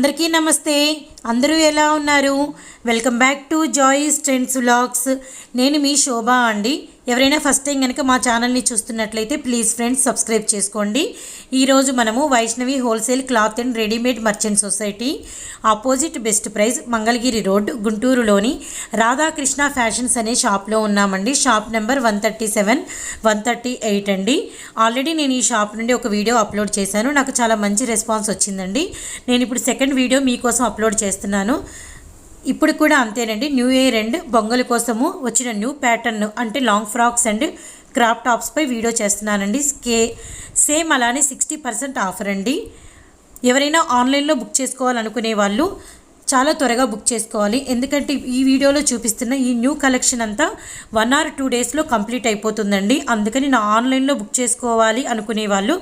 అందరికీ నమస్తే. అందరూ ఎలా ఉన్నారు? Welcome back to Joy's Trends Vlogs. నేను మీ శోభ అండి. ఎవరైనా ఫస్ట్ టైం కనుక మా ఛానల్ని చూస్తున్నట్లయితే ప్లీజ్ ఫ్రెండ్స్ సబ్స్క్రైబ్ చేసుకోండి. ఈరోజు మనము Vaishnavi wholesale cloth and readymade merchant society opposite best price Mangalagiri road గుంటూరులోని రాధాకృష్ణ ఫ్యాషన్స్ అనే షాప్లో ఉన్నామండి. షాప్ నెంబర్ 137, 138 అండి. ఆల్రెడీ నేను ఈ షాప్ నుండి ఒక వీడియో అప్లోడ్ చేశాను. నాకు చాలా మంచి రెస్పాన్స్ వచ్చిందండి. నేను ఇప్పుడు సెకండ్ వీడియో మీకోసం అప్లోడ్ చేస్తున్నాను. ఇప్పుడు కూడా అంతేనండి. న్యూ ఇయర్ అండ్ బొంగల్ కోసము వచ్చిన న్యూ ప్యాటర్న్ అంటే లాంగ్ ఫ్రాక్స్ అండ్ క్రాప్ టాప్స్పై వీడియో చేస్తున్నానండి. సేమ్ అలానే 60% ఆఫర్ అండి. ఎవరైనా ఆన్లైన్లో బుక్ చేసుకోవాలనుకునే వాళ్ళు చాలా త్వరగా బుక్ చేసుకోవాలి. ఎందుకంటే ఈ వీడియోలో చూపిస్తున్న ఈ న్యూ కలెక్షన్ అంతా 1 or 2 డేస్లో కంప్లీట్ అయిపోతుందండి. అందుకని నా ఆన్లైన్లో బుక్ చేసుకోవాలి అనుకునే వాళ్ళు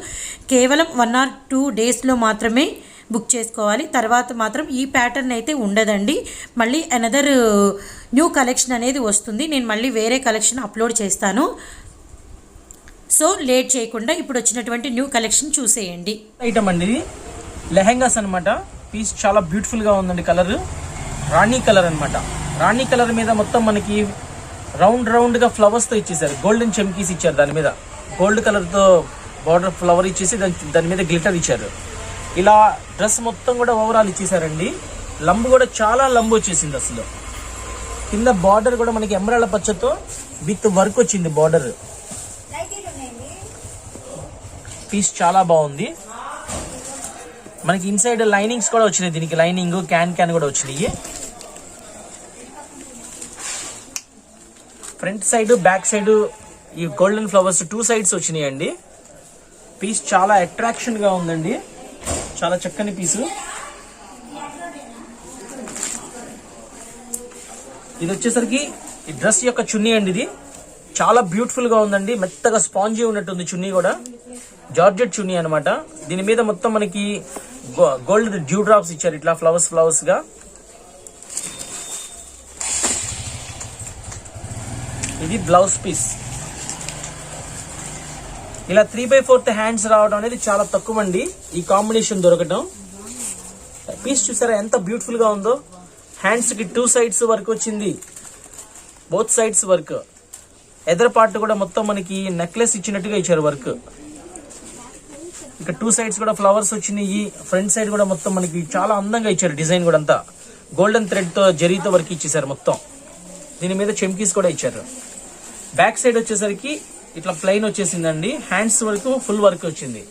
కేవలం 1 or 2 డేస్లో మాత్రమే బుక్ చేసుకోవాలి. తర్వాత మాత్రం ఈ ప్యాటర్న్ అయితే ఉండదండి. మళ్ళీ అనదర్ న్యూ కలెక్షన్ అనేది వస్తుంది. నేను మళ్ళీ వేరే కలెక్షన్ అప్లోడ్ చేస్తాను. సో లేట్ చేయకుండా ఇప్పుడు వచ్చినటువంటి న్యూ కలెక్షన్ చూసేయండి. ఐటమ్ అండి, ఇది లెహెంగాస్ అనమాట. పీస్ చాలా బ్యూటిఫుల్ గా ఉందండి. కలర్ రాణి కలర్ అనమాట. రాణి కలర్ మీద మొత్తం మనకి రౌండ్ గా ఫ్లవర్స్ తో ఇచ్చేసారు. గోల్డెన్ చెమ్కీస్ ఇచ్చారు. దాని మీద గోల్డ్ కలర్ తో బార్డర్ ఫ్లవర్ ఇచ్చేసి దాని మీద గ్లిటర్ ఇచ్చారు. ఇలా డ్రెస్ మొత్తం కూడా ఓవరాల్ ఇచ్చేసారండి. లంబు కూడా చాలా లంబు వచ్చేసింది. అసలు కింద బార్డర్ కూడా మనకి ఎమరాల్డ్ పచ్చతో విత్ వర్క్ వచ్చింది. బార్డర్ పీస్ చాలా బాగుంది. మనకి ఇన్సైడ్ లైనింగ్స్ కూడా వచ్చినాయి. దీనికి లైనింగ్ క్యాన్ కూడా వచ్చినాయి. ఫ్రంట్ సైడ్ బ్యాక్ సైడ్ ఈ గోల్డెన్ ఫ్లవర్స్ 2 సైడ్స్ వచ్చినాయి అండి. పీస్ చాలా అట్రాక్షన్ గా ఉందండి. చాలా చక్కని పీసు. ఇది వచ్చేసరికి ఈ డ్రెస్ యొక్క చున్నీ అండి. ఇది చాలా బ్యూటిఫుల్ గా ఉందండి. మెత్తగా స్పాంజీ ఉన్నట్టుంది చున్నీ కూడా. జార్జెట్ చున్నీ అనమాట. దీని మీద మొత్తం మనకి గోల్డ్ డ్యూ డ్రాప్స్ ఇచ్చారు. ఇట్లా ఫ్లవర్స్ గా. ఇది బ్లౌజ్ పీస్. ఇలా 3/4 హ్యాండ్స్ రావడం అనేది చాలా తక్కువ అండి. ఈ కాంబినేషన్ దొరకటం. పీస్ చూసారా ఎంత బ్యూటిఫుల్ గా ఉందో. హ్యాండ్స్ కి 2 సైడ్స్ వర్క్ వచ్చింది. Both sides work. Either part కూడా మొత్తం మనకి నెక్లెస్ ఇచ్చినట్టుగా ఇచ్చారు వర్క్. ఇక 2 సైడ్స్ కూడా ఫ్లవర్స్ వచ్చినాయి. ఫ్రంట్ సైడ్ కూడా మొత్తం మనకి చాలా అందంగా ఇచ్చారు. డిజైన్ కూడా అంతా గోల్డెన్ థ్రెడ్ తో జరీతో వర్క్ ఇచ్చేసారు మొత్తం. దీని మీద చెమ్కీస్ కూడా ఇచ్చారు. బ్యాక్ సైడ్ వచ్చేసరికి ఇట్లా ప్లెయిన్ వచ్చేసిందండి. హ్యాండ్స్ వరకు ఫుల్ వర్క్ వచ్చింది.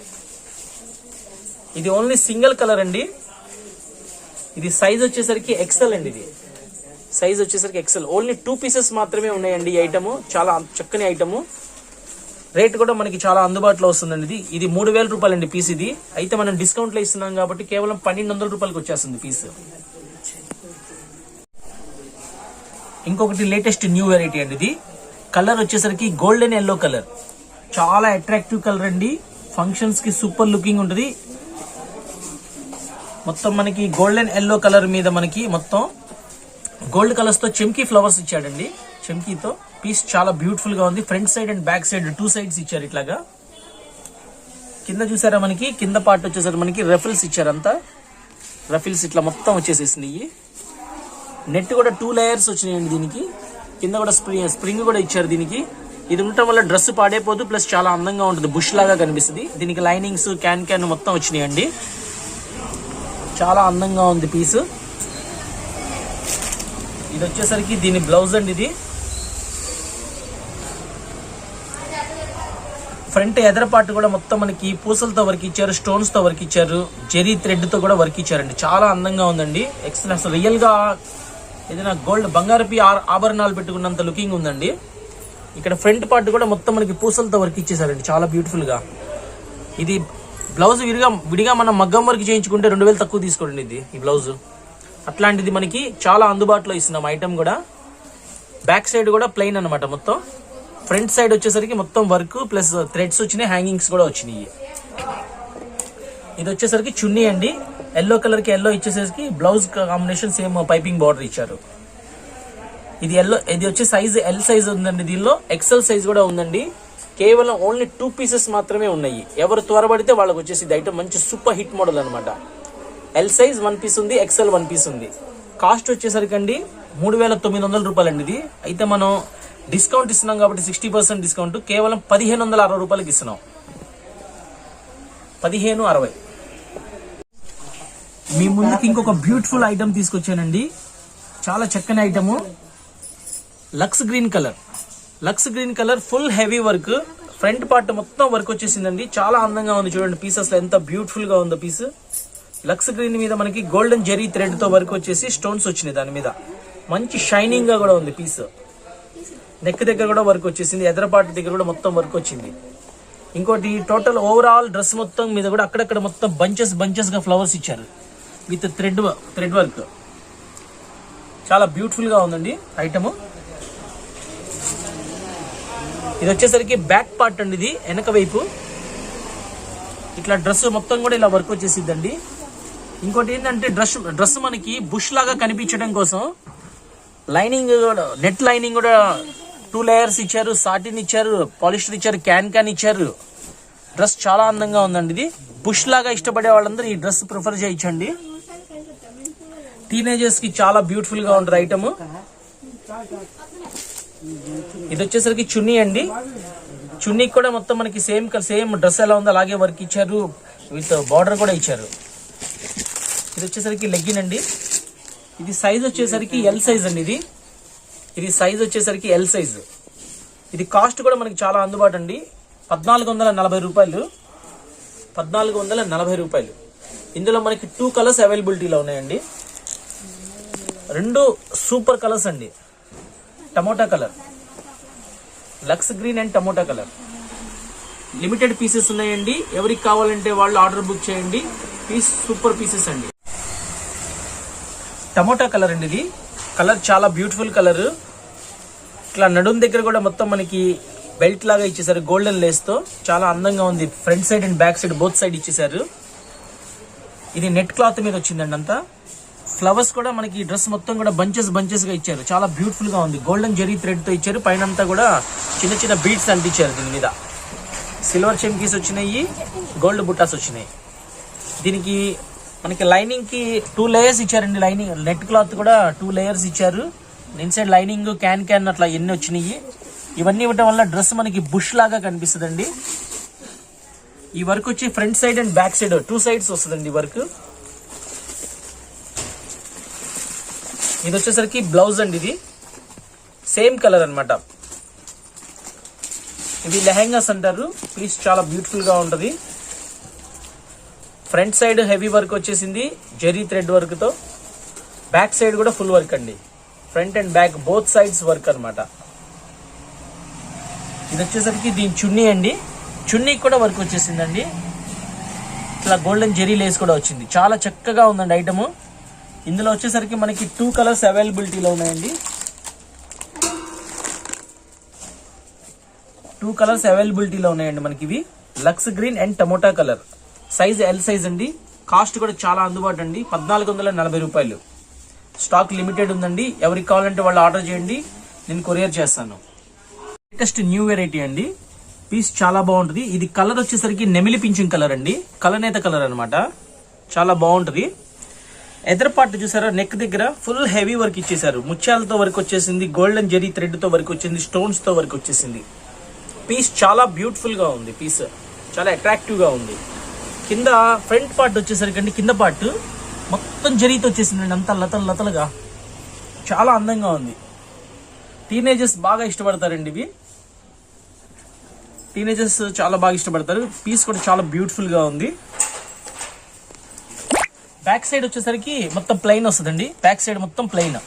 ఇది ఓన్లీ సింగిల్ కలర్ అండి. ఇది సైజ్ వచ్చేసరికి ఎక్సెల్ అండి. ఇది సైజ్ వచ్చేసరికి ఎక్సెల్. ఓన్లీ 2 పీసెస్ మాత్రమే ఉన్నాయండి. ఈ ఐటమ్ చాలా చక్కని ఐటమ్. రేట్ కూడా మనకి చాలా అందుబాటులో వస్తుందండి. ఇది 3000 రూపాయలు అండి పీస్. ఇది అయితే మనం డిస్కౌంట్ లో ఇస్తున్నాం కాబట్టి కేవలం 1200 రూపాయలకి వచ్చేస్తుంది పీస్. ఇంకొకటి లేటెస్ట్ న్యూ వెరైటీ అండి. ఇది కలర్ వచ్చేసరికి గోల్డెన్ ఎల్లో కలర్. చాలా అట్రాక్టివ్ కలర్ అండి. ఫంక్షన్స్ కి సూపర్ లుకింగ్ ఉంటుంది. మొత్తం మనకి గోల్డెన్ ఎల్లో కలర్ మీద మనకి మొత్తం గోల్డ్ కలర్స్ తో చెమ్కీ ఫ్లవర్స్ ఇచ్చాడండి. చెమ్కీతో పీస్ చాలా బ్యూటిఫుల్ గా ఉంది. Front side and back side 2 sides ఇచ్చారు. ఇట్లాగా కింద చూసారా మనకి కింద పార్ట్ వచ్చేసరికి మనకి రఫిల్స్ ఇచ్చారు. అంతా రఫిల్స్ ఇట్లా మొత్తం వచ్చేసేసినాయి. నెట్ కూడా 2 లేయర్స్ వచ్చినాయండి. దీనికి కింద కూడా స్ప్రింగ్ కూడా ఇచ్చారు. దీనికి ఇది ఉండటం వల్ల డ్రెస్ పాడైపోదు. ప్లస్ చాలా అందంగా ఉంటుంది. బుష్ లాగా కనిపిస్తుంది. దీనికి లైనింగ్స్ క్యాన్ మొత్తం వచ్చినాయండి. చాలా అందంగా ఉంది పీస్. ఇది వచ్చేసరికి దీని బ్లౌజ్ అండి. ఇది ఫ్రంట్ ఎదర పార్ట్ కూడా మొత్తం మనకి పూసలతో వర్క్ ఇచ్చారు. స్టోన్స్ తో వర్క్ ఇచ్చారు. జెరీ థ్రెడ్ తో కూడా వర్క్ ఇచ్చారండి. చాలా అందంగా ఉందండి. ఎక్సలెంట్. అసలు రియల్ గా ఏదైనా గోల్డ్ బంగారపి ఆభరణాలు పెట్టుకున్నంత లుకింగ్ ఉందండి. ఇక్కడ ఫ్రంట్ పార్ట్ కూడా మొత్తం మనకి పూసలతో వర్క్ ఇచ్చేసారండి. చాలా బ్యూటిఫుల్ గా. ఇది బ్లౌజ్ విడిగా మనం మగ్గం వర్క్ చేయించుకుంటే 2000 తక్కువ తీసుకోండి. ఇది ఈ బ్లౌజ్ అట్లాంటిది మనకి చాలా అందుబాటులో ఇస్తున్నాం ఐటమ్ కూడా. బ్యాక్ సైడ్ కూడా ప్లెయిన్ అనమాట మొత్తం. ఫ్రంట్ సైడ్ వచ్చేసరికి మొత్తం వర్క్ ప్లస్ థ్రెడ్స్ వచ్చినాయి. హ్యాంగింగ్స్ కూడా వచ్చినాయి. ఇది వచ్చేసరికి చున్నీ అండి. ఎల్లో కలర్ కి ఎల్లో ఇచ్చేసరికి blouse combination same piping border ఇచ్చారు. ఇది ఎల్లో. ఇది వచ్చే సైజ్ ఎల్ సైజ్ ఉందండి. దీనిలో ఎక్సెల్ సైజ్ కూడా ఉందండి. కేవలం ఓన్లీ 2 పీసెస్ మాత్రమే ఉన్నాయి. ఎవరు త్వరపడితే వాళ్ళకి వచ్చేసి ఇది ఐటమ్ మంచి సూపర్ హిట్ మోడల్ అనమాట. ఎల్ సైజ్ 1 పీస్ ఉంది, ఎక్సెల్ 1 పీస్ ఉంది. కాస్ట్ వచ్చేసరికి అండి 3,900 రూపాయలు అండి ఇది. అయితే మనం డిస్కౌంట్ ఇస్తున్నాం కాబట్టి 60% డిస్కౌంట్ కేవలం 1,560 రూపాయలకి ఇస్తున్నాం. 1560. మీ ముందుకి ఇంకొక బ్యూటిఫుల్ ఐటమ్ తీసుకొచ్చానండి. చాలా చక్కని item, lux green colour. Lux green colour full heavy work, front part మొత్తం వర్క్ వచ్చేసిందండి. చాలా అందంగా ఉంది చూడండి పీస్, అసలు ఎంత బ్యూటిఫుల్ గా ఉందో పీస్. లక్స్ గ్రీన్ మీద మనకి గోల్డెన్ జెరీ థ్రెడ్ తో వర్క్ వచ్చేసి స్టోన్స్ వచ్చినాయి దాని మీద. మంచి షైనింగ్ గా కూడా ఉంది పీస్. నెక్ దగ్గర కూడా వర్క్ వచ్చేసింది, ఎదర పార్ట్ దగ్గర కూడా మొత్తం వర్క్ వచ్చింది. ఇంకోటి టోటల్ ఓవరాల్ డ్రెస్ మొత్తం మీద కూడా అక్కడక్కడ మొత్తం బంచెస్ గా ఫ్లవర్స్ ఇచ్చారు విత్ థ్రెడ్ వర్క్. చాలా బ్యూటిఫుల్ గా ఉందండి ఐటమ్. ఇది వచ్చేసరికి బ్యాక్ పార్ట్ అండి, ఇది వెనక వైపు. ఇట్లా డ్రెస్ మొత్తం కూడా ఇలా వర్క్ వచ్చేసిద్దండి. ఇంకోటి ఏంటంటే డ్రెస్ మనకి బుష్ లాగా కనిపించడం కోసం లైనింగ్, నెట్ లైనింగ్ కూడా 2 లేయర్స్ ఇచ్చారు, సాటిన్ ఇచ్చారు, పాలిస్టర్ ఇచ్చారు, క్యాన్ ఇచ్చారు. డ్రెస్ చాలా అందంగా ఉందండి. ఇది బుష్ లాగా ఇష్టపడే వాళ్ళందరూ ఈ డ్రెస్ ప్రిఫర్ చేయించండి. టీనేజర్స్ కి చాలా బ్యూటిఫుల్ గా ఉంటుంది ఐటమ్. ఇది వచ్చేసరికి చున్నీ అండి. చున్నీకి కూడా మొత్తం మనకి సేమ్ డ్రెస్ ఎలా ఉందో అలాగే వర్క్ ఇచ్చారు, విత్ బార్డర్ కూడా ఇచ్చారు. ఇది వచ్చేసరికి లెగ్గిన్ అండి. ఇది సైజ్ వచ్చేసరికి ఎల్ సైజ్ అండి. ఇది సైజ్ వచ్చేసరికి ఎల్ సైజ్. ఇది కాస్ట్ కూడా మనకి చాలా అందుబాటు అండి, 1,440 రూపాయలు. 1,440 రూపాయలు. ఇందులో మనకి 2 కలర్స్ అవైలబిలిటీలో ఉన్నాయండి. 2 సూపర్ కలర్స్ అండి. Tomato colour, lux green and tomato colour. Limited pieces ఉన్నాయండి, ఎవరికి కావాలంటే వాళ్ళు ఆర్డర్ బుక్ చేయండి. సూపర్ పీసెస్ అండి. టమోటా కలర్ అండి. ఇది కలర్ చాలా బ్యూటిఫుల్ కలర్. ఇట్లా నడుం దగ్గర కూడా మొత్తం మనకి బెల్ట్ లాగా ఇచ్చేసారు గోల్డెన్ లేస్ తో. చాలా అందంగా ఉంది. Front side and back side both side ఇచ్చేసారు. ఇది నెట్ క్లాత్ మీద వచ్చిందండి అంతా. ఫ్లవర్స్ కూడా మనకి డ్రెస్ మొత్తం కూడా బంచెస్ గా ఇచ్చారు. చాలా బ్యూటిఫుల్ గా ఉంది. గోల్డెన్ జెరీ థ్రెడ్ తో ఇచ్చారు. పైన అంతా కూడా చిన్న బీడ్స్ అంటించారు. దీని మీద సిల్వర్ చెమ్కీస్ వచ్చినాయి, గోల్డ్ బుట్టాస్ వచ్చినాయి. దీనికి మనకి లైనింగ్ కి 2 లేయర్స్ ఇచ్చారండి. లైనింగ్ నెట్ క్లాత్ కూడా 2 లేయర్స్ ఇచ్చారు. ఇన్సైడ్ లైనింగ్ క్యాన్ అట్లా ఎన్ని వచ్చినాయి. ఇవన్నీ ఇవ్వటం వల్ల డ్రెస్ మనకి బుష్ లాగా కనిపిస్తుందండి. ఈ వర్క్ వచ్చి front side and back side 2 sides వస్తుందండి వర్క్. ఇది వచ్చేసరికి బ్లౌజ్ అండి. ఇది సేమ్ కలర్ అన్నమాట. ఇవి లెహెంగాస్ అంటారు. పీస్ చాలా బ్యూటిఫుల్ గా ఉంటది. ఫ్రంట్ సైడ్ హెవీ వర్క్ వచ్చేసింది జెరీ థ్రెడ్ వర్క్ తో. బ్యాక్ సైడ్ కూడా ఫుల్ వర్క్ అండి. Front and back both sides work అన్నమాట. ఇది వచ్చేసరికి దీని చున్నీ అండి. చున్నీకి కూడా వర్క్ వచ్చేసిందండి. ఇట్లా గోల్డెన్ జెరీ లేస్ కూడా వచ్చింది. చాలా చక్కగా ఉందండి ఐటమ్. ఇందులో వచ్చేసరికి మనకి 2 కలర్స్ అవైలబిలిటీలో ఉన్నాయండి. 2 కలర్స్ అవైలబిలిటీలో ఉన్నాయండి మనకి. ఇవి lux green and tomato colour. Size L size అండి. కాస్ట్ కూడా చాలా అందుబాటు అండి, 1,440 రూపాయలు. స్టాక్ లిమిటెడ్ ఉందండి. ఎవరికి కావాలంటే వాళ్ళు ఆర్డర్ చేయండి, నేను కొరియర్ చేస్తాను. లేటెస్ట్ న్యూ వెరైటీ అండి. పీస్ చాలా బాగుంటుంది. ఇది కలర్ వచ్చేసరికి నెమిలి పింఛింగ్ కలర్ అండి. కలనేత కలర్ అనమాట. చాలా బాగుంటుంది. ఎదర్ పార్ట్ చూసారా, నెక్ దగ్గర ఫుల్ హెవీ వర్క్ ఇచ్చేసారు. ముత్యాలతో వర్క్ వచ్చేసింది, గోల్డెన్ జెరీ థ్రెడ్ తో వర్క్ వచ్చింది, స్టోన్స్ తో వర్క్ వచ్చేసింది. పీస్ చాలా బ్యూటిఫుల్ గా ఉంది. పీస్ చాలా అట్రాక్టివ్ గా ఉంది. కింద ఫ్రంట్ పార్ట్ వచ్చేసరికి అండి, కింద పార్ట్ మొత్తం జరీతో వచ్చేసిందండి. అంతా లతలుగా చాలా అందంగా ఉంది. టీనేజర్స్ బాగా ఇష్టపడతారండి ఇవి. టీనేజర్స్ చాలా బాగా ఇష్టపడతారు. పీస్ కూడా చాలా బ్యూటిఫుల్ గా ఉంది. బ్యాక్ సైడ్ వచ్చేసరికి మొత్తం ప్లెయిన్ వస్తుందండి. బ్యాక్ సైడ్ మొత్తం ప్లెయిన్.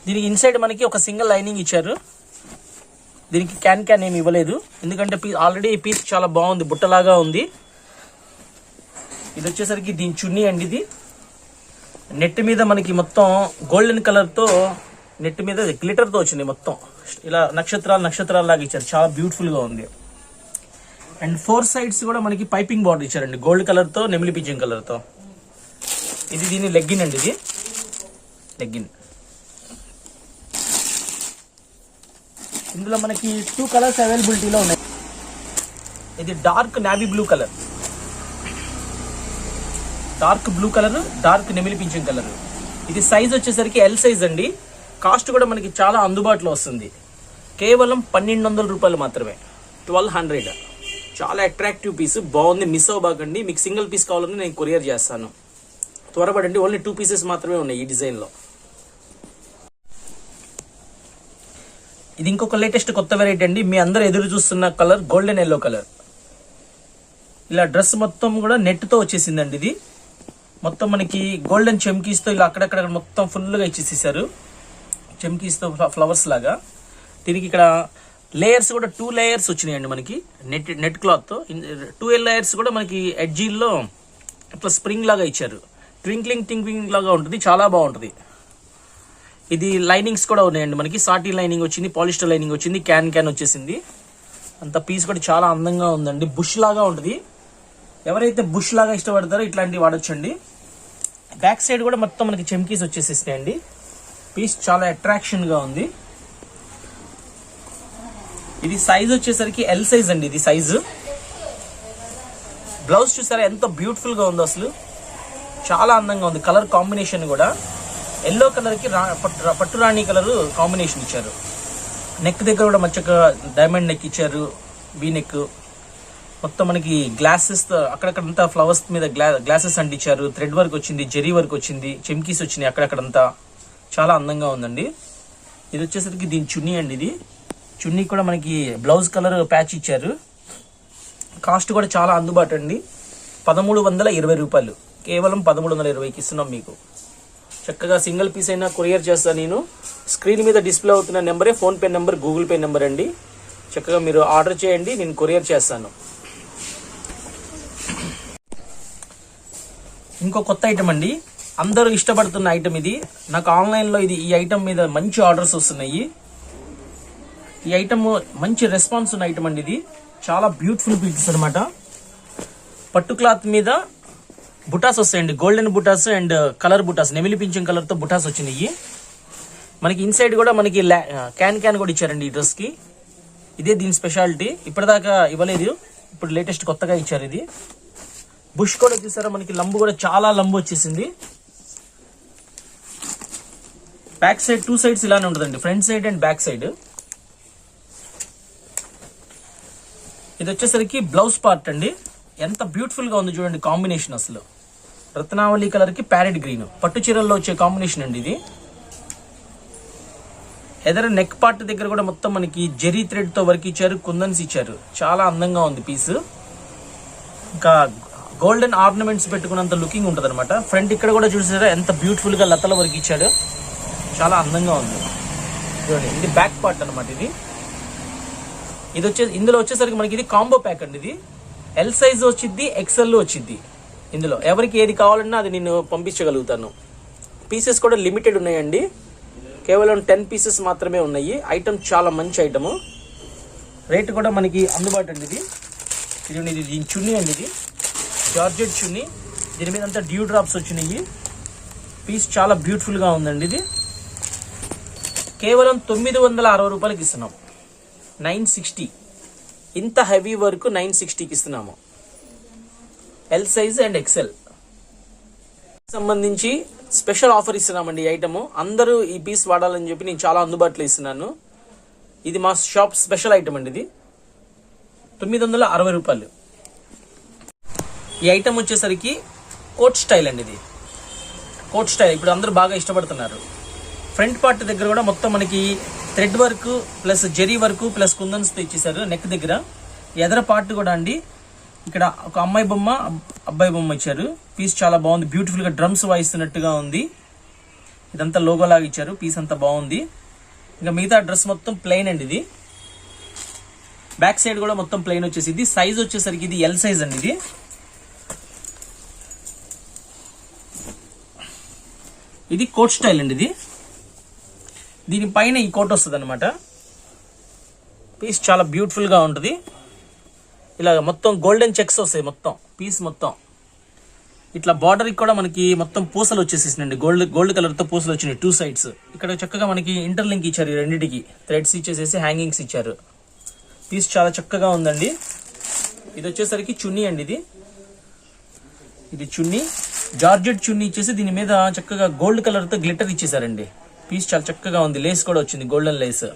దీనికి ఇన్సైడ్ మనకి ఒక సింగిల్ లైనింగ్ ఇచ్చారు. దీనికి క్యాన్ ఏమి ఇవ్వలేదు, ఎందుకంటే ఆల్రెడీ ఈ పీస్ చాలా బాగుంది, బుట్టలాగా ఉంది. ఇది వచ్చేసరికి దీని చున్నీ అండి. ఇది నెట్ మీద మనకి మొత్తం గోల్డెన్ కలర్ తో, నెట్ మీద గ్లిటర్ తో వచ్చింది. మొత్తం ఇలా నక్షత్రాలు లాగా ఇచ్చారు. చాలా బ్యూటిఫుల్ గా ఉంది. అండ్ 4 సైడ్స్ కూడా మనకి పైపింగ్ బార్డర్ ఇచ్చారండి, గోల్డ్ కలర్ తో, నెమిలి పింఛింగ్ కలర్ తో. ఇది దీని లెగ్గిన్ అండి. ఇది లెగ్గిన్. ఇందులో మనకి 2 కలర్స్ అవైలబిలిటీలో ఉన్నాయి. ఇది dark navy blue colour. Dark blue colour, dark నెమిలి పింఛన్ కలర్. ఇది సైజ్ వచ్చేసరికి ఎల్ సైజ్ అండి. కాస్ట్ కూడా మనకి చాలా అందుబాటులో వస్తుంది. కేవలం 1200 రూపాయలు మాత్రమే, 1200. చాలా అట్రాక్టివ్ పీస్, బాగుంది, మిస్ అవ్వబాకండి. మీకు సింగిల్ పీస్ కావాలని నేను కొరియర్ చేస్తాను, త్వరపడండి. ఓన్లీ 2 పీసెస్ మాత్రమే ఉన్నాయి ఈ డిజైన్లో. ఇది ఇంకొక లేటెస్ట్ కొత్త వెరైటీ అండి. మీ అందరూ ఎదురు చూస్తున్న కలర్ గోల్డెన్ ఎల్లో కలర్. ఇలా డ్రెస్ మొత్తం కూడా నెట్ తో వచ్చేసిందండి. ఇది మొత్తం మనకి గోల్డెన్ చెమ్కీస్ తో ఇలా అక్కడక్కడ మొత్తం ఫుల్ గా ఇచ్చేసేసారు, చెమ్కీస్ తో ఫ్లవర్స్ లాగా. దీనికి ఇక్కడ లేయర్స్ కూడా 2 లేయర్స్ వచ్చినాయండి మనకి నెట్ క్లాత్ తో. 2 లేయర్స్ కూడా మనకి ఎడ్జీల్లో ఇట్లా స్ప్రింగ్ లాగా ఇచ్చారు. ట్వింక్లింగ్ లాగా ఉంటుంది, చాలా బాగుంటుంది. ఇది లైనింగ్స్ కూడా ఉన్నాయండి మనకి. సాటీ లైనింగ్ వచ్చింది, పాలిస్టర్ లైనింగ్ వచ్చింది, క్యాన్ వచ్చేసింది. అంత పీస్ కూడా చాలా అందంగా ఉందండి. బుష్ లాగా ఉంటుంది. ఎవరైతే బుష్ లాగా ఇష్టపడతారో ఇట్లాంటివి వాడొచ్చండి. బ్యాక్ సైడ్ కూడా మొత్తం మనకి చెమ్కీస్ వచ్చేసేసినాయండి. పీస్ చాలా అట్రాక్షన్ గా ఉంది. ఇది సైజ్ వచ్చేసరికి ఎల్ సైజ్ అండి. ఇది సైజు. బ్లౌజ్ చూసారా ఎంత బ్యూటిఫుల్ గా ఉందో, అసలు చాలా అందంగా ఉంది. కలర్ కాంబినేషన్ కూడా ఎల్లో కలర్ కి పట్టు రాణి కలర్ కాంబినేషన్ ఇచ్చారు. నెక్ దగ్గర కూడా మంచిగా డైమండ్ నెక్ ఇచ్చారు, వీ నెక్. మొత్తం మనకి గ్లాసెస్ అక్కడక్కడంతా ఫ్లవర్స్ మీద గ్లాసెస్ అంటించారు. థ్రెడ్ వర్క్ వచ్చింది, జెరీ వర్క్ వచ్చింది, చెమ్కీస్ వచ్చినాయి అక్కడక్కడంతా. చాలా అందంగా ఉందండి. ఇది వచ్చేసరికి దీని చున్నీ అండి. ఇది చున్నీ కూడా మనకి బ్లౌజ్ కలర్ ప్యాచ్ ఇచ్చారు. కాస్ట్ కూడా చాలా అందుబాటు అండి. 1320 రూపాయలు, కేవలం 1320కి ఇస్తున్నాం మీకు. చక్కగా సింగిల్ పీస్ అయినా కొరియర్ చేస్తాను నేను. స్క్రీన్ మీద డిస్ప్లే అవుతున్న నెంబరే PhonePe number, Google Pay number అండి. చక్కగా మీరు ఆర్డర్ చేయండి, నేను కొరియర్ చేస్తాను. ఇంకో కొత్త ఐటమ్ అండి, అందరూ ఇష్టపడుతున్న ఐటమ్ ఇది. నాకు ఆన్లైన్లో ఈ ఐటమ్ మీద మంచి ఆర్డర్స్ వస్తున్నాయి. ఈ ఐటమ్ మంచి రెస్పాన్స్ ఉన్న ఐటమ్ అండి. ఇది చాలా బ్యూటిఫుల్ పీసెస్ అనమాట. పట్టు క్లాత్ మీద బుటాస్ వస్తాయండి, గోల్డెన్ బుటాస్ అండ్ కలర్ బుటాస్, నెమిలి పింఛన్ కలర్ తో బుటాస్ వచ్చినాయి. మనకి ఇన్సైడ్ కూడా మనకి క్యాన్ కూడా ఇచ్చారండి ఈ డ్రెస్ కి. ఇదే దీని స్పెషాలిటీ, ఇప్పటిదాకా ఇవ్వలేదు, ఇప్పుడు లేటెస్ట్ కొత్తగా ఇచ్చారు. ఇది బుష్ కూడా చూసారా, మనకి లంబు కూడా చాలా లంబు వచ్చేసింది. బ్యాక్ సైడ్ 2 సైడ్స్ ఇలానే ఉంటుందండి, front side and back side. ఇది వచ్చేసరికి బ్లౌజ్ పార్ట్ అండి. ఎంత బ్యూటిఫుల్ గా ఉంది చూడండి కాంబినేషన్. అసలు రత్నావళి కలర్ కి ప్యారెట్ గ్రీన్, పట్టు చీరల్లో వచ్చే కాంబినేషన్ అండి ఇది. ఎదర నెక్ పార్ట్ దగ్గర కూడా మొత్తం మనకి జెరీ థ్రెడ్ తో వర్క్ ఇచ్చారు, కుందన్స్ ఇచ్చారు. చాలా అందంగా ఉంది పీస్. ఇంకా గోల్డెన్ ఆర్నమెంట్స్ పెట్టుకున్నంత లుకింగ్ ఉంటుంది అనమాట. ఫ్రంట్ ఇక్కడ కూడా చూసారా ఎంత బ్యూటిఫుల్ గా లతల వర్క్ ఇచ్చాడు, చాలా అందంగా ఉంది చూడండి. ఇది బ్యాక్ పార్ట్ అనమాట. ఇది ఇందులో వచ్చేసరికి మనకి ఇది కాంబో ప్యాక్ అండి. ఇది ఎల్ సైజ్ వచ్చింది, ఎక్స్ఎల్ వచ్చింది. ఇందులో ఎవరికి ఏది కావాలన్నా అది నేను పంపించగలుగుతాను. పీసెస్ కూడా లిమిటెడ్ ఉన్నాయండి, కేవలం 10 పీసెస్ మాత్రమే ఉన్నాయి. ఐటమ్ చాలా మంచి ఐటమ్, రేట్ కూడా మనకి అందుబాటు అండి. ఇది దీని చున్నీ అండి. ఇది జార్జెట్ చున్నీ, దీని మీద అంతా డ్యూ డ్రాప్స్ వచ్చినాయి. పీస్ చాలా బ్యూటిఫుల్ గా ఉందండి. ఇది కేవలం 960 రూపాయలకి ఇస్తున్నాం, 960. ఇంత హెవీ వర్క్ 960కి ఇస్తున్నాము. ఎల్ సైజ్ అండ్ ఎక్సెల్ సంబంధించి స్పెషల్ ఆఫర్ ఇస్తున్నామండి. ఈ ఐటమ్ అందరూ ఈ పీస్ వాడాలని చెప్పి నేను చాలా అందుబాటులో ఇస్తున్నాను. ఇది మా షాప్ స్పెషల్ ఐటమ్ అండి. ఇది 960 రూపాయలు. ఈ ఐటమ్ వచ్చేసరికి కోట్ స్టైల్ అండి. ఇది కోట్ స్టైల్ ఇప్పుడు అందరూ బాగా ఇష్టపడుతున్నారు. ఫ్రంట్ పార్ట్ దగ్గర కూడా మొత్తం మనకి థ్రెడ్ వర్క్ ప్లస్ జెరీ వర్క్ ప్లస్ కుందన్స్ తో ఇచ్చేసారు. నెక్ దగ్గర ఎదర పార్ట్ కూడా అండి, ఇక్కడ ఒక అమ్మాయి బొమ్మ అబ్బాయి బొమ్మ ఇచ్చారు. పీస్ చాలా బాగుంది, బ్యూటిఫుల్ గా డ్రమ్స్ వాయిస్తున్నట్టుగా ఉంది. ఇదంతా లోగో లాగా ఇచ్చారు. పీస్ అంతా బాగుంది. ఇంకా మిగతా డ్రెస్ మొత్తం ప్లెయిన్ అండి. ఇది బ్యాక్ సైడ్ కూడా మొత్తం ప్లెయిన్ వచ్చేసి. సైజ్ వచ్చేసరికి ఇది ఎల్ సైజ్ అండి. ఇది కోట్ స్టైల్ అండి. దీనిపైన ఈ కోట్ వస్తుంది అనమాట. పీస్ చాలా బ్యూటిఫుల్ గా ఉంటుంది. ఇలా మొత్తం గోల్డెన్ చెక్స్ వస్తాయి మొత్తం పీస్ మొత్తం. ఇట్లా బార్డర్ కూడా మనకి మొత్తం పూసలు వచ్చేసేసినండి, గోల్డ్ కలర్ తో పూసలు వచ్చినాయి 2 సైడ్స్. ఇక్కడ చక్కగా మనకి ఇంటర్లింక్ ఇచ్చారు, ఈ రెండింటికి థ్రెడ్స్ ఇచ్చేసేసి హ్యాంగింగ్స్ ఇచ్చారు. పీస్ చాలా చక్కగా ఉందండి. ఇది వచ్చేసరికి చున్నీ అండి. ఇది చున్నీ, జార్జెట్ చున్నీ ఇచ్చేసి దీని మీద చక్కగా గోల్డ్ కలర్ తో గ్లిటర్ ఇచ్చేసారండి. పీస్ చాలా చక్కగా ఉంది, లేస్ కూడా వచ్చింది, గోల్డెన్ లేస్.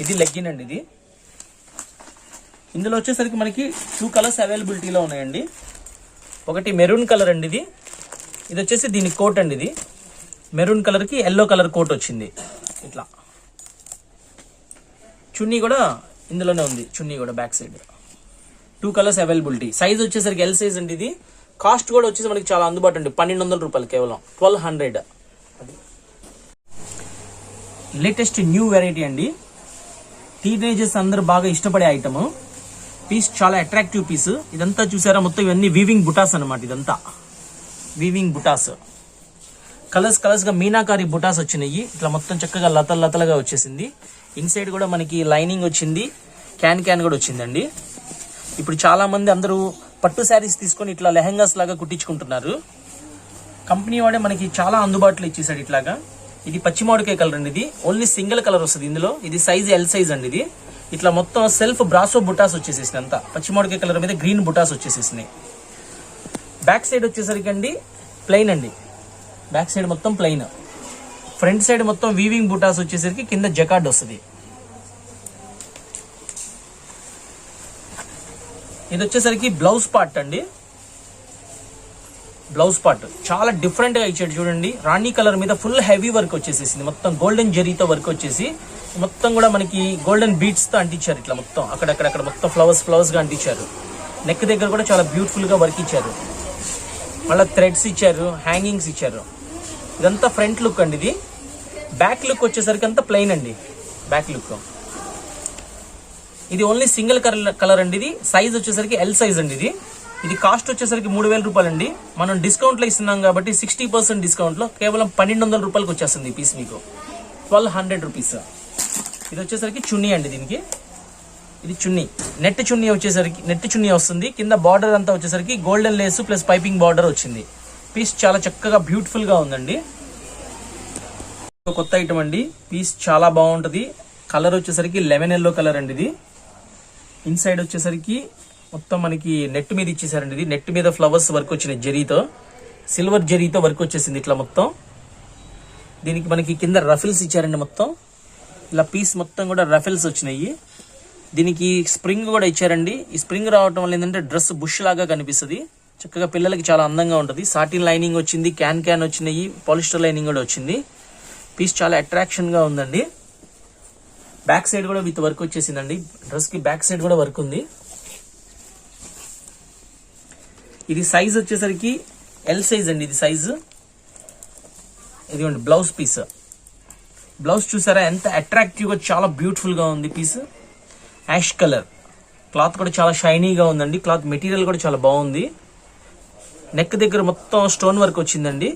ఇది లెగ్గిన్ అండి. ఇది ఇందులో వచ్చేసరికి మనకి 2 కలర్స్ అవైలబిలిటీలో ఉన్నాయండి. ఒకటి మెరూన్ కలర్ అండి, ఇది వచ్చేసి దీని కోట్ అండి. ఇది మెరూన్ కలర్ కి ఎల్లో కలర్ కోట్ వచ్చింది. ఇట్లా చున్నీ కూడా ఇందులోనే ఉంది, చున్నీ కూడా back side. 2 colours availability. Size వచ్చేసరికి ఎల్ సైజ్ అండి. ఇది కాస్ట్ కూడా వచ్చేసి మనకి చాలా అందుబాటు అండి, 1200 రూపాయలు, కేవలం 1200. లేటెస్ట్ న్యూ వెరైటీ అండి. టీనేజర్స్ అందరూ బాగా ఇష్టపడే ఐటమ్. పీస్ చాలా అట్రాక్టివ్ పీస్. ఇదంతా చూసారా, మొత్తం ఇవన్నీ వీవింగ్ బుటాస్ అనమాట. ఇదంతా వీవింగ్ బుటాస్, కలర్స్ గా మీనాకారి బుటాస్ వచ్చినాయి. ఇట్లా మొత్తం చక్కగా లతలుగా వచ్చేసింది. ఇన్సైడ్ కూడా మనకి లైనింగ్ వచ్చింది, క్యాన్ కూడా వచ్చిందండి. ఇప్పుడు చాలా మంది అందరూ పట్టు శారీస్ తీసుకొని ఇట్లా లెహంగాస్ లాగా కుట్టించుకుంటున్నారు. కంపెనీ వాడే మనకి చాలా అందుబాటులో ఇచ్చేసాడు ఇట్లాగా. ఇది పచ్చిమామిడికాయ కలర్ అండి. ఇది ఓన్లీ సింగిల్ కలర్ వస్తుంది ఇందులో. ఇది సైజ్ ఎల్ సైజ్ అండి. ఇది ఇట్లా మొత్తం సెల్ఫ్ బ్రాసో బుటాస్ వచ్చేసేసినాయి. అంతా పచ్చిమామిడికాయ కలర్ మీద గ్రీన్ బుటాస్ వచ్చేసేసినాయి. బ్యాక్ సైడ్ వచ్చేసరికి అండి ప్లెయిన్ అండి. బ్యాక్ సైడ్ మొత్తం ప్లెయిన్. ఫ్రంట్ సైడ్ మొత్తం వీవింగ్ బుటాస్ వచ్చేసరికి కింద జకార్డ్ వస్తుంది. ఇది వచ్చేసరికి బ్లౌజ్ పార్ట్ అండి. బ్లౌజ్ పార్ట్ చాలా డిఫరెంట్ గా ఇచ్చాడు చూడండి. రాణి కలర్ మీద ఫుల్ హెవీ వర్క్ వచ్చేసేసింది. మొత్తం గోల్డెన్ జరీతో వర్క్ వచ్చేసి మొత్తం కూడా మనకి గోల్డెన్ బీడ్స్ తో అంటించారు. ఇట్లా మొత్తం అక్కడక్కడ మొత్తం ఫ్లవర్స్ గా అంటించారు. నెక్ దగ్గర కూడా చాలా బ్యూటిఫుల్ గా వర్క్ ఇచ్చారు. మళ్ళీ థ్రెడ్స్ ఇచ్చారు, హ్యాంగింగ్స్ ఇచ్చారు. ఇదంతా ఫ్రంట్ లుక్ అండి. ఇది బ్యాక్ లుక్ వచ్చేసరికి అంతా ప్లెయిన్ అండి. బ్యాక్ లుక్ ఇది ఓన్లీ సింగిల్ కలర్ అండి. ఇది సైజ్ వచ్చేసరికి ఎల్ సైజ్ అండి. ఇది కాస్ట్ వచ్చేసరికి 3000 రూపాయలు అండి. మనం డిస్కౌంట్ లో ఇస్తున్నాం కాబట్టి 60% డిస్కౌంట్ లో కేవలం 1200 రూపాయలకి వచ్చేస్తుంది ఈ పీస్ మీకు. 1200 రూపీస్. ఇది వచ్చేసరికి చున్నీ అండి. దీనికి ఇది చున్నీ, నెట్ చున్నీ వచ్చేసరికి నెట్ చున్నీ వస్తుంది. కింద బార్డర్ అంతా వచ్చేసరికి golden Lay's plus piping border వచ్చింది. పీస్ చాలా చక్కగా బ్యూటిఫుల్ గా ఉందండి. కొత్త ఐటమ్ అండి. పీస్ చాలా బాగుంటది. కలర్ వచ్చేసరికి లెమన్ ఎల్లో కలర్ అండి. ఇది ఇన్సైడ్ వచ్చేసరికి మొత్తం మనకి నెట్ మీద ఇచ్చేసారండి. ఇది నెట్ మీద ఫ్లవర్స్ వర్క్ వచ్చినాయి, జరీతో, సిల్వర్ జరీతో వర్క్ వచ్చేసింది ఇట్లా మొత్తం. దీనికి మనకి కింద రఫిల్స్ ఇచ్చారండి. మొత్తం ఇలా పీస్ మొత్తం కూడా రఫిల్స్ వచ్చినాయి. దీనికి స్ప్రింగ్ కూడా ఇచ్చారండి. ఈ స్ప్రింగ్ రావడం వల్ల ఏంటంటే డ్రెస్ బుష్ లాగా కనిపిస్తుంది. చక్కగా పిల్లలకి చాలా అందంగా ఉంటుంది. సాటిన్ లైనింగ్ వచ్చింది, క్యాన్ వచ్చినాయి, పాలిస్టర్ లైనింగ్ కూడా వచ్చింది. పీస్ చాలా అట్రాక్షన్ గా ఉందండి. బ్యాక్ సైడ్ కూడా విత్ వర్క్ వచ్చేసిందండి. డ్రెస్ కి బ్యాక్ సైడ్ కూడా వర్క్ ఉంది. ఇది సైజ్ వచ్చేసరికి ఎల్ సైజ్ అండి. ఇది సైజు ఇదిగోండి. బ్లౌజ్ పీస్, బ్లౌజ్ చూసారా ఎంత అట్రాక్టివ్ గా, చాలా బ్యూటిఫుల్ గా ఉంది పీస్. యాష్ కలర్ క్లాత్ కూడా చాలా షైనీగా ఉందండి. క్లాత్ మెటీరియల్ కూడా చాలా బాగుంది. నెక్ దగ్గర మొత్తం స్టోన్ వర్క్ వచ్చిందండి.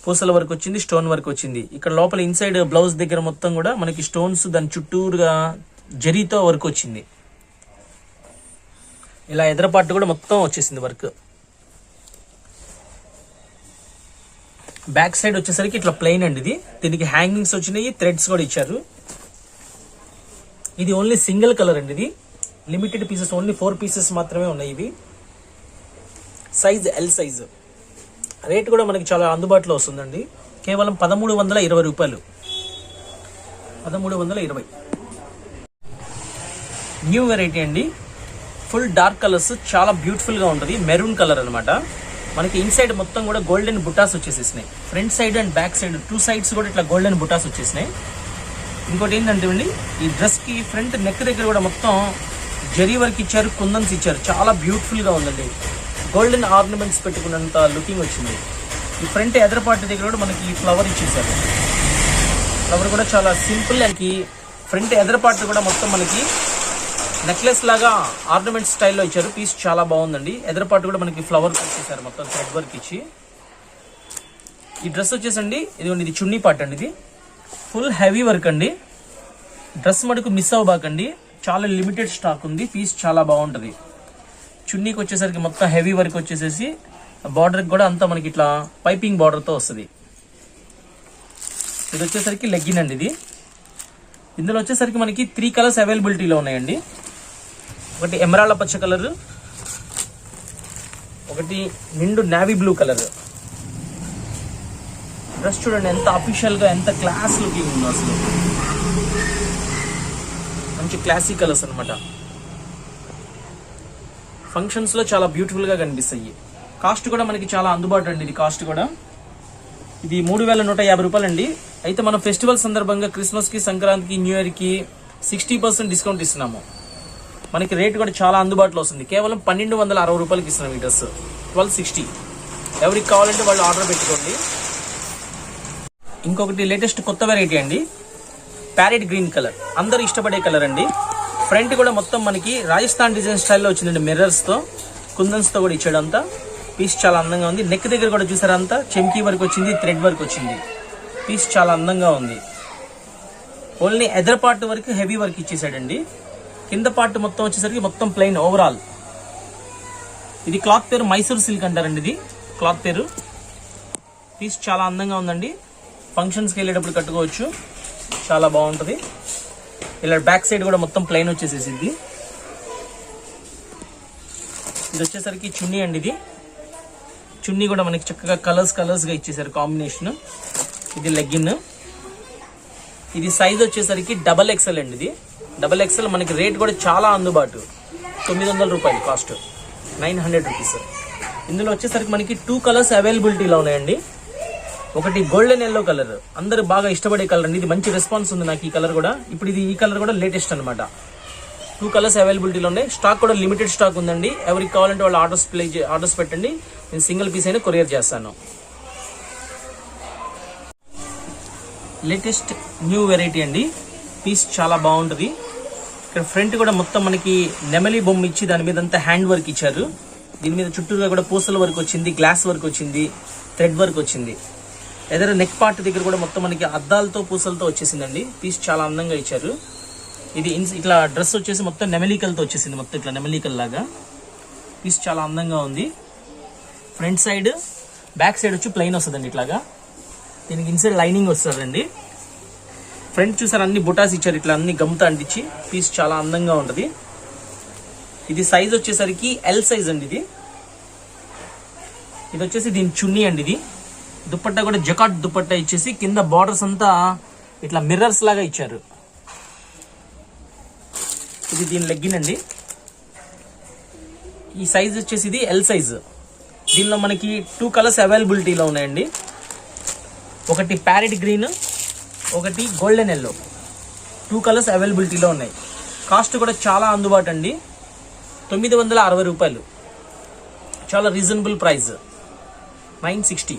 పూసల వర్క్ వచ్చింది, స్టోన్ వర్క్ వచ్చింది. ఇక్కడ లోపల ఇన్సైడ్ బ్లౌజ్ దగ్గర మొత్తం కూడా మనకి స్టోన్స్, దాని చుట్టూరుగా జరీతో వర్క్ వచ్చింది. ఇలా ఎదరపాటు కూడా మొత్తం వచ్చేసింది వర్క్. బ్యాక్ సైడ్ వచ్చేసరికి ఇట్లా ప్లెయిన్ అండి. ఇది దీనికి హ్యాంగింగ్స్ వచ్చినాయి, థ్రెడ్స్ కూడా ఇచ్చారు. ఇది ఓన్లీ సింగిల్ కలర్ అండి. ఇది లిమిటెడ్ పీసెస్, ఓన్లీ 4 పీసెస్ మాత్రమే ఉన్నాయి. ఇవి సైజ్ ఎల్ సైజ్. రేట్ కూడా మనకి చాలా అందుబాటులో వస్తుందండి. కేవలం 1320 రూపాయలు. 1320. న్యూ వెరైటీ అండి. ఫుల్ డార్క్ కలర్స్, చాలా బ్యూటిఫుల్ గా ఉంటుంది. మెరూన్ కలర్ అనమాట. మనకి ఇన్సైడ్ మొత్తం కూడా గోల్డెన్ బుటాస్ వచ్చేసేసినాయి. Front side and back side 2 sides కూడా ఇట్లా గోల్డెన్ బుటాస్ వచ్చేసినాయి. ఇంకోటి ఏంటంటే అండి, ఈ డ్రెస్ కి ఫ్రంట్ నెక్ దగ్గర కూడా మొత్తం జరీ వర్క్ ఇచ్చారు, కుందన్స్ ఇచ్చారు. చాలా బ్యూటిఫుల్ గా ఉందండి. గోల్డెన్ ఆర్నమెంట్స్ పెట్టుకున్నంత లుకింగ్ వచ్చింది. ఈ ఫ్రంట్ ఎదరపాటు దగ్గర కూడా మనకి ఫ్లవర్ ఇచ్చేసారు. ఫ్లవర్ కూడా చాలా సింపుల్. అండ్ ఫ్రంట్ ఎదరపాటు కూడా మొత్తం మనకి నెక్లెస్ లాగా ఆర్నమెంట్ స్టైల్లో ఇచ్చారు. పీస్ చాలా బాగుందండి. ఎదరపాటు కూడా మనకి ఫ్లవర్ ఇచ్చేసారు, మొత్తం థ్రెడ్ వర్క్ ఇచ్చి. ఈ డ్రెస్ వచ్చేసండి ఇది చున్నీ పార్ట్ అండి. ఇది ఫుల్ హెవీ వర్క్ అండి. డ్రెస్ మటుకు మిస్ అవ్వబాకండి, చాలా లిమిటెడ్ స్టాక్ ఉంది. పీస్ చాలా బాగుంటది. చున్నీకి వచ్చేసరికి మొత్తం హెవీ వర్క్ వచ్చేసేసి బార్డర్ కూడా అంతా మనకి ఇట్లా పైపింగ్ బార్డర్ తో వస్తుంది. ఇది వచ్చేసరికి లెగ్గిన్ అండి. ఇది ఇందులో వచ్చేసరికి మనకి 3 కలర్స్ అవైలబిలిటీలో ఉన్నాయండి. ఒకటి ఎమరాల్డ్ పచ్చ కలర్, ఒకటి నిండు నావీ బ్లూ కలర్. డ్రెస్ చూడండి ఎంత అఫీషియల్ గా, ఎంత క్లాస్ లుకింగ్ ఉందో అసలు. మంచి క్లాసిక్ కలర్స్ అనమాట. ఫంక్షన్స్ లో చాలా బ్యూటిఫుల్ గా కనిపిస్తాయి. కాస్ట్ కూడా మనకి చాలా అందుబాటు అండి. ఇది కాస్ట్ కూడా ఇది 3150 రూపాయలు అండి. అయితే మనం ఫెస్టివల్ సందర్భంగా క్రిస్మస్ కి, సంక్రాంతికి, న్యూ ఇయర్ కి 60% డిస్కౌంట్ ఇస్తున్నాము. మనకి రేట్ కూడా చాలా అందుబాటులో వస్తుంది. కేవలం 1260 రూపాయలకి ఇస్తున్నాం ఈ డ్రెస్. 1260. ఎవరికి కావాలంటే వాళ్ళు ఆర్డర్ పెట్టుకోండి. ఇంకొకటి లేటెస్ట్ కొత్త వెరైటీ అండి, ప్యారెట్ గ్రీన్ కలర్. అందరూ ఇష్టపడే కలర్ అండి. ఫ్రంట్ కూడా మొత్తం మనకి రాజస్థాన్ డిజైన్ స్టైల్లో వచ్చిందండి. మిర్రర్స్ తో, కుందన్స్ తో కూడా ఇచ్చాడు. అంతా పీస్ చాలా అందంగా ఉంది. నెక్ దగ్గర కూడా చూసారా, అంతా చెమ్కీ వర్క్ వచ్చింది, థ్రెడ్ వర్క్ వచ్చింది. పీస్ చాలా అందంగా ఉంది. ఓన్లీ ఎదర్ పార్ట్ వరకు హెవీ వర్క్ ఇచ్చేసాడండి. కింద పార్ట్ మొత్తం వచ్చేసరికి మొత్తం ప్లెయిన్ ఓవరాల్. ఇది క్లాత్ పేరు మైసూర్ సిల్క్ అంటారండి. ఇది క్లాత్ పేరు. పీస్ చాలా అందంగా ఉందండి. ఫంక్షన్స్కి వెళ్ళేటప్పుడు కట్టుకోవచ్చు, చాలా బాగుంటుంది. ఇలా బ్యాక్ సైడ్ కూడా మొత్తం ప్లెయిన్ వచ్చేసేసింది. ఇది వచ్చేసరికి చున్నీ అండి. ఇది చున్నీ కూడా మనకి చక్కగా కలర్స్ గా ఇచ్చేసారు కాంబినేషన్. ఇది లెగ్గిన్. ఇది సైజ్ వచ్చేసరికి XXL అండి. ఇది XXL. మనకి రేట్ కూడా చాలా అందుబాటు, 900 రూపాయలు కాస్ట్, 900 రూపీస్. ఇందులో వచ్చేసరికి మనకి 2 కలర్స్ అవైలబిలిటీలో ఉన్నాయండి. ఒకటి గోల్డెన్ ఎల్లో కలర్, అందరు బాగా ఇష్టపడే కలర్ అండి. ఇది మంచి రెస్పాన్స్ ఉంది నాకు ఈ కలర్ కూడా. ఇప్పుడు ఈ కలర్ కూడా లేటెస్ట్ అనమాట. 2 కలర్స్ అవైలబిలిటీలో ఉన్నాయి. స్టాక్ కూడా లిమిటెడ్ స్టాక్ ఉందండి. ఎవరికి కావాలంటే వాళ్ళు ఆర్డర్స్ పెట్టండి. నేను సింగిల్ పీస్ అయినా కొరియర్ చేస్తాను. లేటెస్ట్ న్యూ వెరైటీ అండి. పీస్ చాలా బాగుంటుంది. ఇక్కడ ఫ్రంట్ కూడా మొత్తం మనకి నెమలి బొమ్మ ఇచ్చి దాని మీద అంతా హ్యాండ్ వర్క్ ఇచ్చారు. దీని మీద చుట్టూగా కూడా పూసల వర్క్ వచ్చింది, గ్లాస్ వర్క్ వచ్చింది, థ్రెడ్ వర్క్ వచ్చింది. ఎదర నెక్ పార్ట్ దగ్గర కూడా మొత్తం మనకి అద్దాలతో పూసలతో వచ్చేసిందండి. పీస్ చాలా అందంగా ఇచ్చారు. ఇది ఇట్లా డ్రెస్ వచ్చేసి మొత్తం నెమలికలతో వచ్చేసింది, మొత్తం ఇట్లా నెమలికల్ లాగా. పీస్ చాలా అందంగా ఉంది. ఫ్రంట్ సైడ్, బ్యాక్ సైడ్ వచ్చి ప్లెయిన్ వస్తుందండి ఇట్లాగా. దీనికి ఇన్సైడ్ లైనింగ్ వస్తుందండి. ఫ్రంట్ చూసారు అన్ని బుటాస్ ఇచ్చారు, ఇట్లా అన్ని గమ్తో అంటించి. పీస్ చాలా అందంగా ఉంటుంది. ఇది సైజ్ వచ్చేసరికి L సైజ్ అండి. ఇది వచ్చేసి దీని చున్నీ అండి. ఇది దుపట్టా కూడా జకాట్ దుపట్టా ఇచ్చేసి కింద బార్డర్స్ అంతా ఇట్లా మిర్రర్స్ లాగా ఇచ్చారు. ఇది దీని లెగ్గిన్ అండి. ఈ సైజ్ వచ్చేసి ఇది L సైజ్. దీనిలో మనకి 2 కలర్స్ అవైలబిలిటీలో ఉన్నాయండి. ఒకటి ప్యారెట్ గ్రీన్, ఒకటి గోల్డెన్ ఎల్లో. 2 కలర్స్ అవైలబిలిటీలో ఉన్నాయి. కాస్ట్ కూడా చాలా అందుబాటు అండి, 960 రూపాయలు. చాలా రీజనబుల్ ప్రైస్, 960.